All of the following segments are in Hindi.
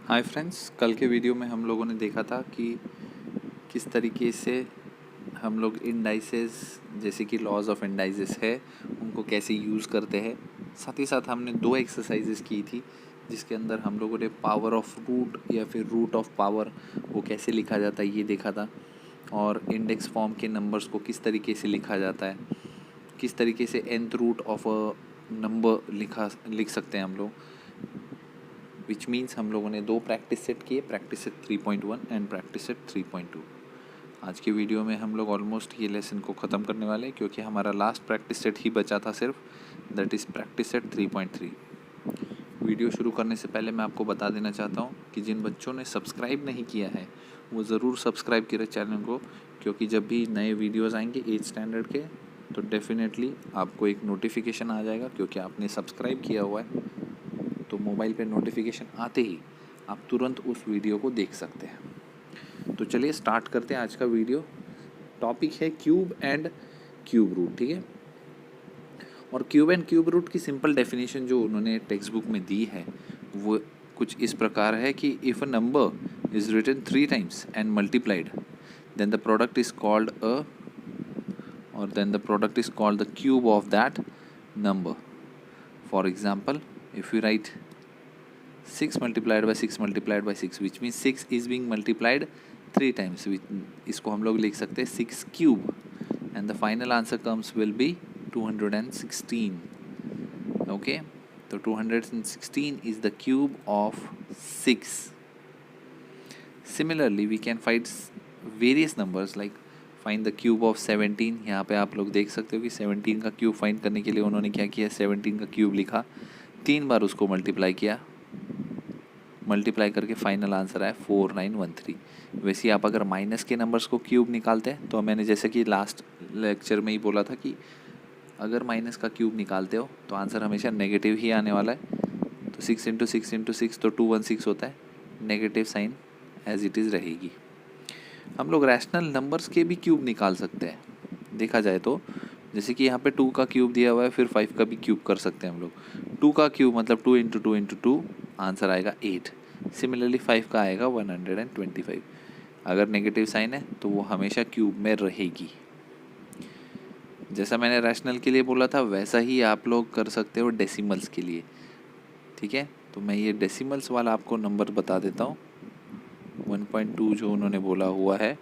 हाय फ्रेंड्स, कल के वीडियो में हम लोगों ने देखा था कि किस तरीके से हम लोग इंडाइसेस जैसे कि लॉज ऑफ इंडाइसेस है उनको कैसे यूज़ करते हैं। साथ ही साथ हमने दो एक्सरसाइजेस की थी जिसके अंदर हम लोगों ने पावर ऑफ रूट या फिर रूट ऑफ पावर वो कैसे लिखा जाता है ये देखा था, और इंडेक्स फॉर्म के नंबर्स को किस तरीके से लिखा जाता है, किस तरीके से nth root of a number लिख सकते हैं हम लोग। विच मीन्स हम लोगों ने दो प्रैक्टिस सेट किए, practice set 3.1 and practice set 3.2। आज के वीडियो में हम लोग ऑलमोस्ट ये लेसन को ख़त्म करने वाले हैं क्योंकि हमारा लास्ट प्रैक्टिस सेट ही बचा था सिर्फ, that is practice set 3.3। Video शुरू करने से पहले मैं आपको बता देना चाहता हूँ कि जिन बच्चों ने सब्सक्राइब नहीं किया है वो ज़रूर सब्सक्राइब करें चैनल को, क्योंकि जब भी नए वीडियोज़ आएंगे 8th स्टैंडर्ड के तो डेफिनेटली आपको एक नोटिफिकेशन आ जाएगा, क्योंकि आपने सब्सक्राइब किया हुआ है तो मोबाइल पे नोटिफिकेशन आते ही आप तुरंत उस वीडियो को देख सकते हैं। तो चलिए स्टार्ट करते हैं आज का वीडियो। टॉपिक है क्यूब एंड क्यूब रूट, ठीक है। और क्यूब एंड क्यूब रूट की सिंपल डेफिनेशन जो उन्होंने टेक्स्ट बुक में दी है वो कुछ इस प्रकार है कि if a number is written 3 times and multiplied then the product is called the cube of that number. For example, if you write 6 multiplied by 6 multiplied by 6, which means 6 is being multiplied 3 times, इसको हम लोग लिख सकते हैं 6 cube, and the final answer comes will be 216. Okay, so 216 is the cube of 6. Similarly, we can find various numbers like find the cube of 17। यहाँ पे आप लोग देख सकते हो कि 17 का क्यूब फाइंड करने के लिए उन्होंने क्या किया, 17 का क्यूब लिखा, 3 बार उसको मल्टीप्लाई किया, मल्टीप्लाई करके फाइनल आंसर आया 4913। वैसे आप अगर माइनस के नंबर्स को क्यूब निकालते हैं तो मैंने जैसे कि लास्ट लेक्चर में ही बोला था कि अगर माइनस का क्यूब निकालते हो तो आंसर हमेशा नेगेटिव ही आने वाला है। तो 6 इंटू 6 इंटू 6 तो 216 होता है, negative sign as it is रहेगी। हम लोग रैशनल नंबर्स के भी क्यूब निकाल सकते हैं देखा जाए तो, जैसे कि यहाँ पे 2 का क्यूब दिया हुआ है, फिर 5 का भी क्यूब कर सकते हैं हम लोग। 2 का क्यूब मतलब 2 इंटू 2 इंटू 2, आंसर आएगा 8। सिमिलरली 5 का आएगा 125। अगर नेगेटिव साइन है तो वो हमेशा क्यूब में रहेगी। जैसा मैंने रैशनल के लिए बोला था वैसा ही आप लोग कर सकते हो डेसिमल्स के लिए, ठीक है। तो मैं ये डेसिमल्स वाला आपको नंबर बता देता हूँ। 1.2 जो उन्होंने बोला हुआ है,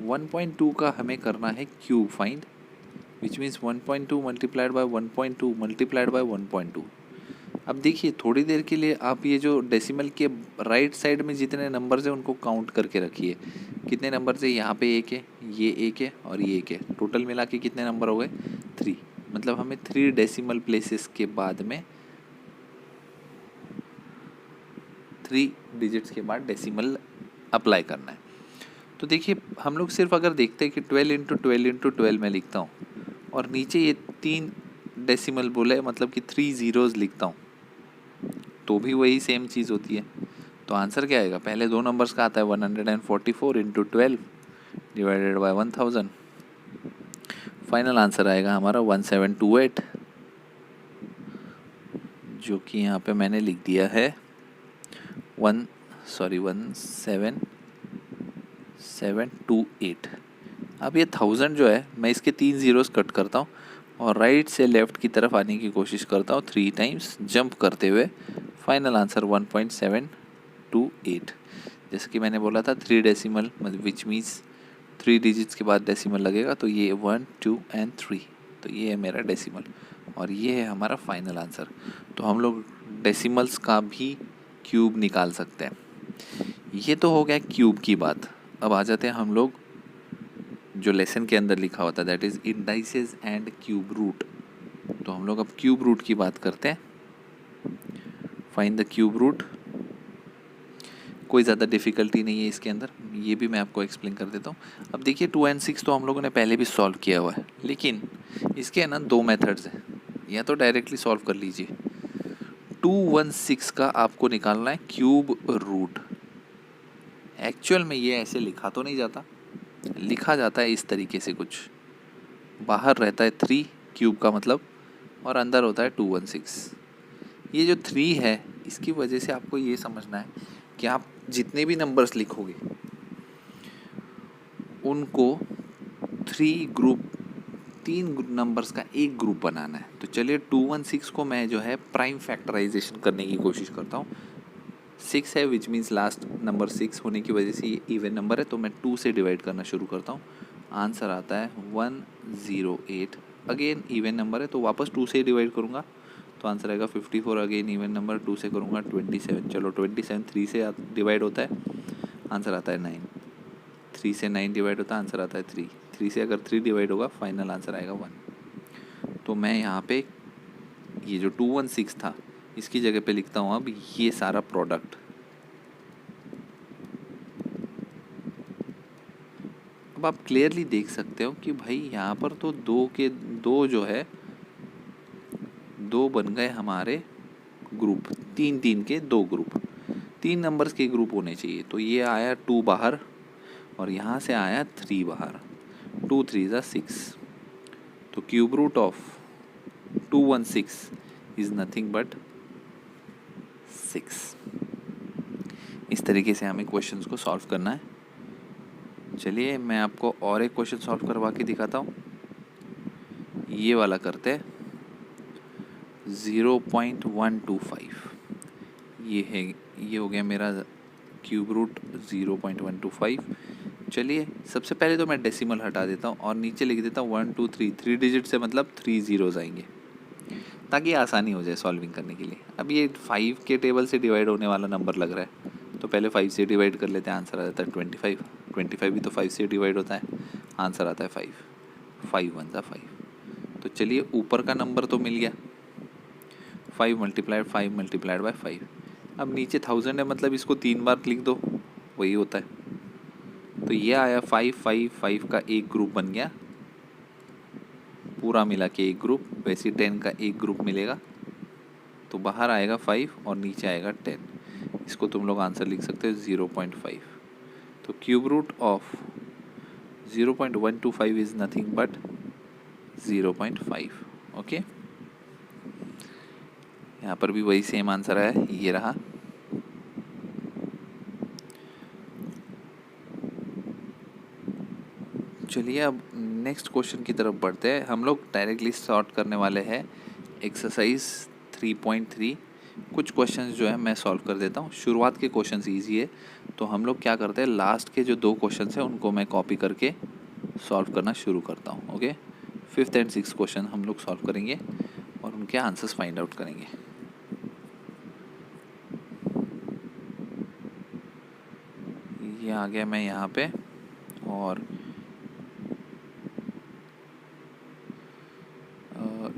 1.2 का हमें करना है cube find, which means 1.2 multiplied by 1.2 multiplied by 1.2। अब देखिए थोड़ी देर के लिए आप ये जो डेसिमल के राइट साइड में जितने नंबर्स हैं उनको काउंट करके रखिए। कितने नंबर है, यहाँ पे 1 है, ये 1 है और ये 1 है, टोटल मिला के कितने नंबर हो गए 3। मतलब हमें 3 डेसिमल प्लेसेस के बाद में 3 डिजिट्स के बाद डेसिमल अप्लाई करना है। तो देखिए हम लोग सिर्फ अगर देखते हैं कि 12 इंटू 12 इंटू 12 मैं लिखता हूँ और नीचे ये 3 डेसिमल बोले मतलब कि 3 ज़ीरोज़ लिखता हूँ तो भी वही सेम चीज़ होती है। तो आंसर क्या आएगा, पहले दो नंबर्स का आता है 144 into 12 divided by 1000। Final answer आएगा हमारा 1728, जो कि यहाँ पे मैंने लिख दिया है 17728। अब ये 1000 जो है मैं इसके 3 ज़ीरोज़ कट करता हूँ और राइट से लेफ़्ट की तरफ आने की कोशिश करता हूँ 3 टाइम्स जंप करते हुए। Final answer 1.728। जैसे कि मैंने बोला था 3 डेसिमल विच मीन्स 3 डिजिट्स के बाद डेसिमल लगेगा, तो ये 1 2 एंड 3, तो ये है मेरा डेसिमल और ये है हमारा फाइनल आंसर। तो हम लोग डेसिमल्स का भी क्यूब निकाल सकते हैं। ये तो हो गया क्यूब की बात। अब आ जाते हैं हम लोग जो लेसन के अंदर लिखा होता है, that is indices and cube root. तो हम लोग अब क्यूब रूट की बात करते हैं। Find the cube root. कोई ज़्यादा डिफ़िकल्टी नहीं है इसके अंदर, ये भी मैं आपको एक्सप्लेन कर देता हूँ। अब देखिए 2 and 6 तो हम लोगों ने पहले भी सॉल्व किया हुआ है, लेकिन इसके ना 2 मेथड्स हैं। या तो डायरेक्टली सॉल्व कर लीजिए। 216 का आपको निकालना है क्यूब रूट। एक्चुअल में ये ऐसे लिखा तो नहीं जाता, लिखा जाता है इस तरीके से, कुछ बाहर रहता है 3 क्यूब का मतलब और अंदर होता है 216। ये जो 3 है इसकी वजह से आपको ये समझना है कि आप जितने भी नंबर्स लिखोगे उनको 3 नंबर्स का एक ग्रुप बनाना है। तो चलिए 216 को मैं जो है प्राइम फैक्टराइजेशन करने की कोशिश करता हूँ। 6 है विच मीन्स लास्ट नंबर 6 होने की वजह से ये इवन नंबर है, तो मैं 2 से डिवाइड करना शुरू करता हूँ। आंसर आता है 108। अगेन इवन नंबर है तो वापस 2 से डिवाइड करूँगा तो आंसर आएगा 54। अगेन इवन नंबर 2 से करूँगा 27। चलो 27 3 से डिवाइड होता है, आंसर आता है 9। 3 से 9 डिवाइड होता है, आंसर आता है 3। 3 से अगर 3 डिवाइड होगा फाइनल आंसर आएगा 1। तो मैं यहाँ पे ये जो 216 था इसकी जगह पे लिखता हूँ अब ये सारा प्रोडक्ट। अब आप क्लियरली देख सकते हो कि भाई यहाँ पर तो दो जो है 2 बन गए हमारे ग्रुप, 3 के 2 ग्रुप, 3 नंबर्स के ग्रुप होने चाहिए। तो ये आया 2 बाहर और यहाँ से आया 3 बाहर। 2 3 ज़ा 6। तो cube root of 216 is nothing but 6। इस तरीके से हमें क्वेश्चंस को सॉल्व करना है। चलिए मैं आपको और एक क्वेश्चन सॉल्व करवा के दिखाता हूँ। ये वाला करते हैं 0.125। ये हो गया मेरा क्यूब रूट 0.125। चलिए सबसे पहले तो मैं डेसिमल हटा देता हूँ और नीचे लिख देता हूँ 1 2 3। 3 डिजिट से मतलब 3 ज़ीरोज़ आएंगे ताकि आसानी हो जाए सॉल्विंग करने के लिए। अब ये 5 के टेबल से डिवाइड होने वाला नंबर लग रहा है तो पहले 5 से डिवाइड कर लेते हैं, आंसर आ जाता है 25। 25 भी तो 5 से डिवाइड होता है, आंसर आता है 5। 5 1 ज़ा 5। तो चलिए ऊपर का नंबर तो मिल गया, 5 मल्टीप्लाइड बाय 5। अब नीचे 1000 है मतलब इसको 3 बार लिख दो, वही होता है। तो ये आया 5 5 5 का एक ग्रुप बन गया, पूरा मिला के एक ग्रुप। वैसे 10 का एक ग्रुप मिलेगा तो बाहर आएगा 5 और नीचे आएगा 10। इसको तुम लोग आंसर लिख सकते हो 0.5। तो cube root of 0.125 is nothing but 0.5। Okay, यहाँ पर भी वही सेम आंसर है, ये रहा। चलिए अब नेक्स्ट क्वेश्चन की तरफ बढ़ते हैं। हम लोग डायरेक्टली सॉर्ट करने वाले हैं एक्सरसाइज 3.3। कुछ क्वेश्चंस जो है मैं सॉल्व कर देता हूँ। शुरुआत के क्वेश्चंस इजी है तो हम लोग क्या करते हैं, लास्ट के जो 2 क्वेश्चंस हैं उनको मैं कॉपी करके सॉल्व करना शुरू करता हूँ। Okay, 5th and 6th question हम लोग सॉल्व करेंगे और उनके आंसर्स फाइंड आउट करेंगे। ये आ गया मैं यहाँ पे और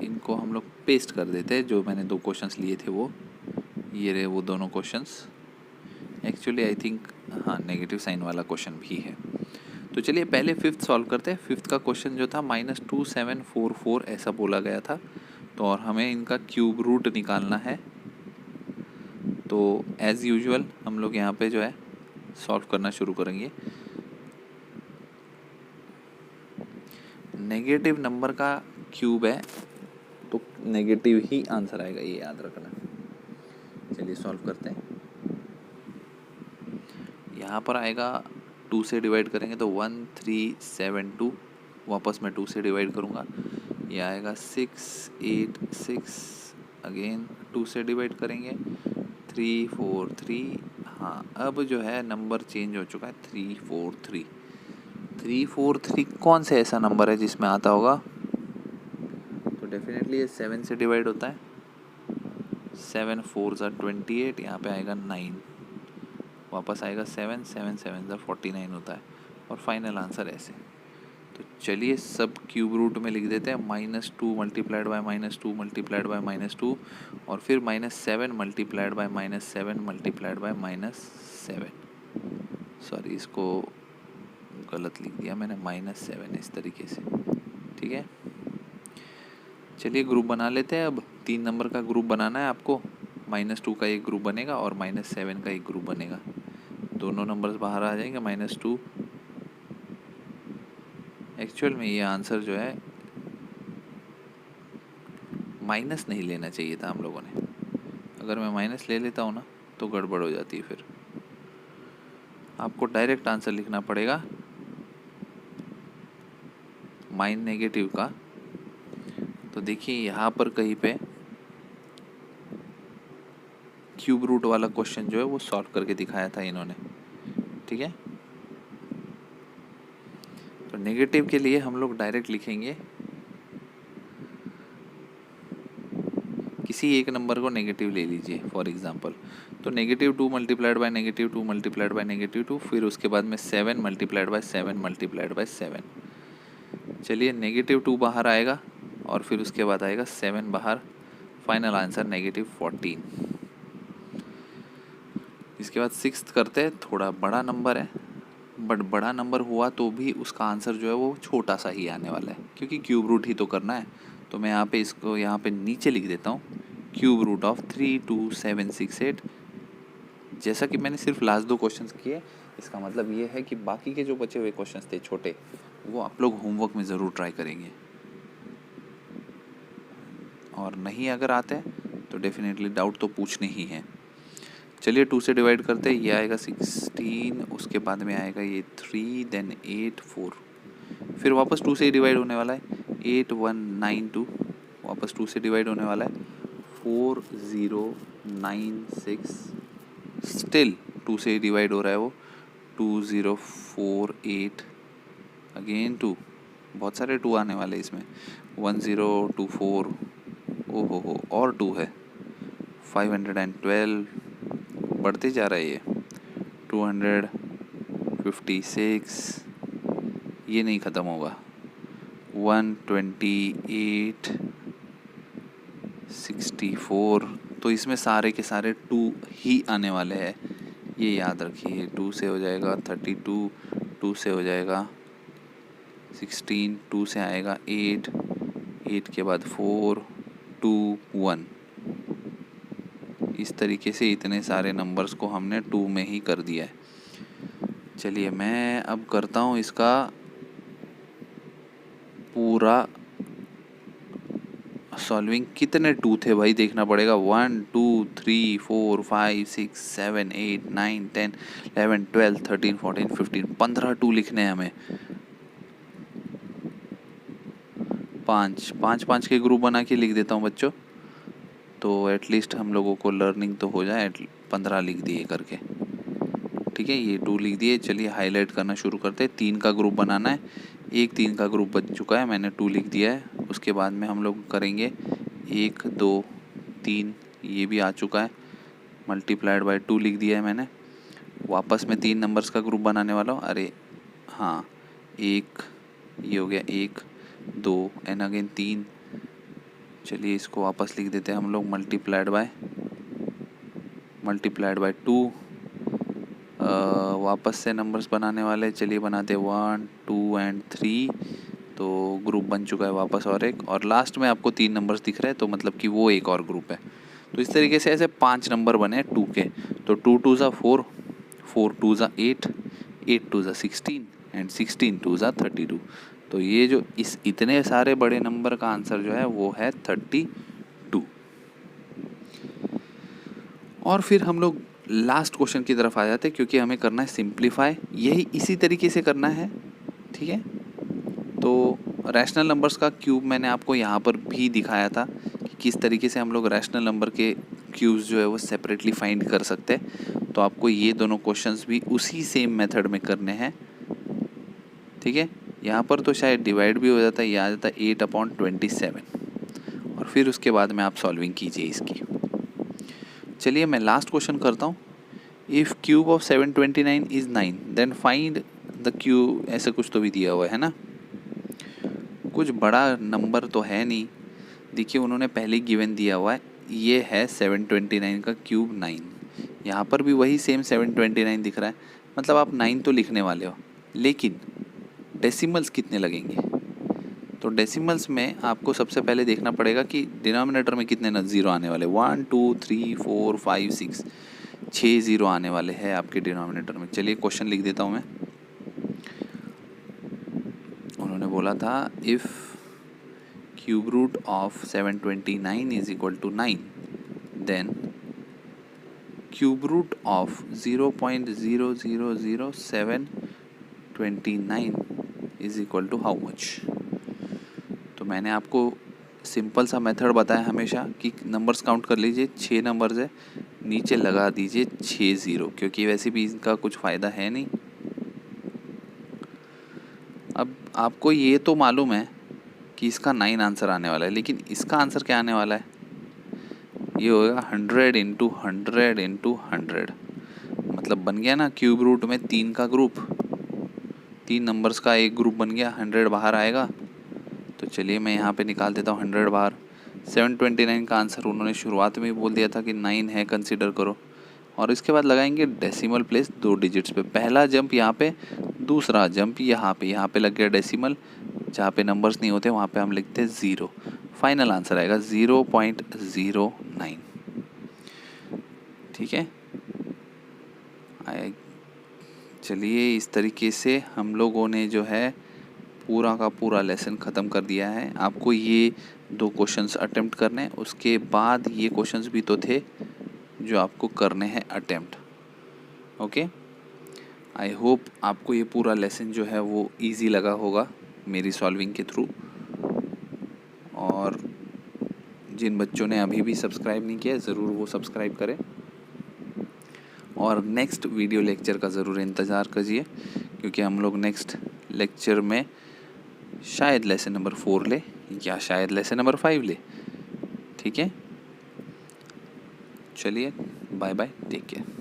इनको हम लोग पेस्ट कर देते हैं। जो मैंने 2 क्वेश्चंस लिए थे वो ये रहे, वो दोनों क्वेश्चंस। एक्चुअली आई थिंक हाँ नेगेटिव साइन वाला क्वेश्चन भी है। तो चलिए पहले 5th सॉल्व करते हैं। 5th का क्वेश्चन जो था -2744 ऐसा बोला गया था, तो और हमें इनका क्यूब रूट निकालना है। तो एज़ यूजुअल हम लोग यहाँ पे जो है सॉल्व करना शुरू करेंगे। नेगेटिव नंबर का क्यूब है तो नेगेटिव ही आंसर आएगा, ये याद रखना। चलिए सॉल्व करते हैं। यहाँ पर आएगा 2 से डिवाइड करेंगे तो 1372, वापस मैं 2 से डिवाइड करूँगा, ये आएगा 686। अगेन 2 से डिवाइड करेंगे 343। हाँ अब जो है नंबर चेंज हो चुका है, 343। 343 कौन सा ऐसा नंबर है जिसमें आता होगा, तो डेफिनेटली ये 7 से डिवाइड होता है। 7 4 ज़ा 28, यहाँ पे आएगा 9, वापस आएगा 7 7 7 ज़ा 49 होता है और फाइनल आंसर ऐसे। तो चलिए सब क्यूब रूट में लिख देते हैं। -2 मल्टीप्लाइड बाय -2 मल्टीप्लाइड बाय -2 और फिर -7 multiplied by -7 multiplied by -7। Sorry इसको गलत लिख दिया मैंने, -7 इस तरीके से, ठीक है। चलिए ग्रुप बना लेते हैं। अब 3 नंबर का ग्रुप बनाना है आपको। -2 का एक ग्रुप बनेगा और -7 का एक ग्रुप बनेगा। दोनों नंबर्स बाहर आ जाएंगे। -2 एक्चुअल में ये आंसर जो है माइनस नहीं लेना चाहिए था हम लोगों ने। अगर मैं माइनस ले लेता हूँ ना तो गड़बड़ हो जाती है। फिर आपको डायरेक्ट आंसर लिखना पड़ेगा माइन नेगेटिव का। तो देखिए यहाँ पर कहीं पे क्यूब रूट वाला क्वेश्चन जो है वो सॉल्व करके दिखाया था इन्होंने, ठीक है। तो नेगेटिव के लिए हम लोग डायरेक्ट लिखेंगे, किसी एक नंबर को नेगेटिव ले लीजिए फॉर एग्जांपल। तो -2 मल्टीप्लाइड बाय -2 मल्टीप्लाइड बाय -2, फिर उसके बाद में 7 मल्टीप्लाइड बाय 7 मल्टीप्लाइड बाय 7। चलिए -2 बाहर आएगा और फिर उसके बाद आएगा 7 बाहर, फाइनल आंसर -14। इसके बाद 6th करते हैं, थोड़ा बड़ा नंबर है बट बड़ा नंबर हुआ तो भी उसका आंसर जो है वो छोटा सा ही आने वाला है, क्योंकि क्यूब रूट ही तो करना है। तो मैं यहाँ पे इसको यहाँ पे नीचे लिख देता हूँ, क्यूब रूट ऑफ 32768। जैसा कि मैंने सिर्फ लास्ट 2 क्वेश्चंस किए, इसका मतलब ये है कि बाकी के जो बचे हुए क्वेश्चंस थे छोटे, वो आप लोग होमवर्क में ज़रूर ट्राई करेंगे। और नहीं अगर आते हैं तो डेफिनेटली डाउट तो पूछने ही है। चलिए 2 से डिवाइड करते हैं, ये आएगा 16, उसके बाद में आएगा ये 3, देन 8 4, फिर वापस 2 से ही डिवाइड होने वाला है, 8192 वापस 2 से डिवाइड होने वाला है, 4096 स्टिल 2 से ही डिवाइड हो रहा है वो, 2048 अगेन 2, बहुत सारे 2 आने वाले इसमें, 1024 ओहो और 2 है, 512 बढ़ते जा रहा है ये, 256 ये नहीं ख़त्म होगा, 128 64। तो इसमें सारे के सारे 2 ही आने वाले हैं, ये याद रखिए। 2 से हो जाएगा 32, 2 से हो जाएगा 16, 2 से आएगा 8, 8 के बाद 4 2 1। इस तरीके से इतने सारे नंबर्स को हमने 2 में ही कर दिया है। चलिए मैं अब करता हूँ इसका पूरा सॉल्विंग। कितने 2 थे भाई देखना पड़ेगा, 1 2 3 4 5 6 7 8 9 10 11 12 13 14 15 15 2 लिखने हैं हमें। 5 के ग्रुप बना के लिख देता हूँ बच्चों, तो एटलीस्ट हम लोगों को लर्निंग तो हो जाए। 15 लिख दिए करके, ठीक है, ये 2 लिख दिए। चलिए हाईलाइट करना शुरू करते हैं। 3 का ग्रुप बनाना है, एक 3 का ग्रुप बच चुका है, मैंने 2 लिख दिया है। उसके बाद में हम लोग करेंगे 1 2 3, ये भी आ चुका है, मल्टीप्लाइड बाय 2 लिख दिया है मैंने। वापस में 3 नंबर्स का ग्रुप बनाने वाला हूँ, अरे हाँ, 1 ये हो गया, 1 2 एंड अगेन 3। चलिए इसको वापस लिख देते हैं हम लोग, मल्टीप्लाइड बाय 2। वापस से नंबर्स बनाने वाले, चलिए बनाते 1 2 एंड 3। तो ग्रुप बन चुका है वापस और एक, और लास्ट में आपको 3 नंबर्स दिख रहे हैं, तो मतलब कि वो एक और ग्रुप है। तो इस तरीके से ऐसे 5 नंबर बने 2 के। तो 2 2 ज़ा 4, 4 2 ज़ा 8, 8 2 ज़ा 16 एंड 16 2 ज़ा 32। तो ये जो इस इतने सारे बड़े नंबर का आंसर जो है वो है 32। और फिर हम लोग लास्ट क्वेश्चन की तरफ आ जाते हैं, क्योंकि हमें करना है सिंप्लीफाई, यही इसी तरीके से करना है, ठीक है। तो रैशनल नंबर्स का क्यूब मैंने आपको यहाँ पर भी दिखाया था कि किस तरीके से हम लोग रैशनल नंबर के क्यूब्स जो है वो सेपरेटली फाइंड कर सकते हैं। तो आपको ये दोनों क्वेश्चंस भी उसी सेम मेथड में करने हैं, ठीक है। यहाँ पर तो शायद डिवाइड भी हो जाता है, ये आ जाता है 8/27, और फिर उसके बाद में आप सॉल्विंग कीजिए इसकी। चलिए मैं लास्ट क्वेश्चन करता हूँ। If cube of 729 is 9 then find the cube, ऐसा कुछ तो भी दिया हुआ है ना। कुछ बड़ा नंबर तो है नहीं, देखिए उन्होंने पहले गिवन दिया हुआ है, ये है 729 का क्यूब 9। यहाँ पर भी वही सेम 729 दिख रहा है, मतलब आप 9 तो लिखने वाले हो, लेकिन डेसिमल्स कितने लगेंगे। तो डेसिमल्स में आपको सबसे पहले देखना पड़ेगा कि डिनोमिनेटर में कितने ज़ीरो आने वाले। 1 2 3 4 5 6, 6 ज़ीरो आने वाले हैं आपके डिनोमिनेटर में। चलिए क्वेश्चन लिख देता हूँ मैं। उन्होंने बोला था if cube root of 729 is equal to 9 then cube root of 0.0000729 is equal to how much. तो मैंने आपको सिंपल सा मेथड बताया हमेशा कि नंबर्स काउंट कर लीजिए, 6 नंबर्स है, नीचे लगा दीजिए 6 0, क्योंकि वैसे भी इनका कुछ फ़ायदा है नहीं। अब आपको ये तो मालूम है कि इसका 9 आंसर आने वाला है, लेकिन इसका आंसर क्या आने वाला है? ये होगा 100 इंटू 100 इंटू 100, मतलब बन गया ना क्यूब रूट में 3 का ग्रुप, 3 नंबर्स का एक ग्रुप बन गया, 100 बाहर आएगा। तो चलिए मैं यहाँ पे निकाल देता हूँ 100 बाहर। 729 का आंसर उन्होंने शुरुआत में ही बोल दिया था कि 9 है, कंसीडर करो। और इसके बाद लगाएंगे डेसिमल प्लेस 2 डिजिट्स पे, पहला जंप यहाँ पे, दूसरा जंप यहाँ पे लग गया डेसिमल, जहाँ पे नंबर्स नहीं होते वहाँ पे हम लिखते हैं 0। फाइनल आंसर आएगा 0.09। ठीक है, चलिए इस तरीके से हम लोगों ने जो है पूरा का पूरा लेसन ख़त्म कर दिया है। आपको ये 2 क्वेश्चंस अटेम्प्ट करने हैं, उसके बाद ये क्वेश्चंस भी तो थे जो आपको करने हैं अटेम्प्ट। ओके, आई होप आपको ये पूरा लेसन जो है वो इजी लगा होगा मेरी सॉल्विंग के थ्रू। और जिन बच्चों ने अभी भी सब्सक्राइब नहीं किया ज़रूर वो सब्सक्राइब करें, और नेक्स्ट वीडियो लेक्चर का ज़रूर इंतज़ार कीजिए, क्योंकि हम लोग नेक्स्ट लेक्चर में शायद लेसन नंबर 4 ले या शायद लेसन नंबर 5 ले। ठीक है, चलिए बाय बाय, टेक केयर।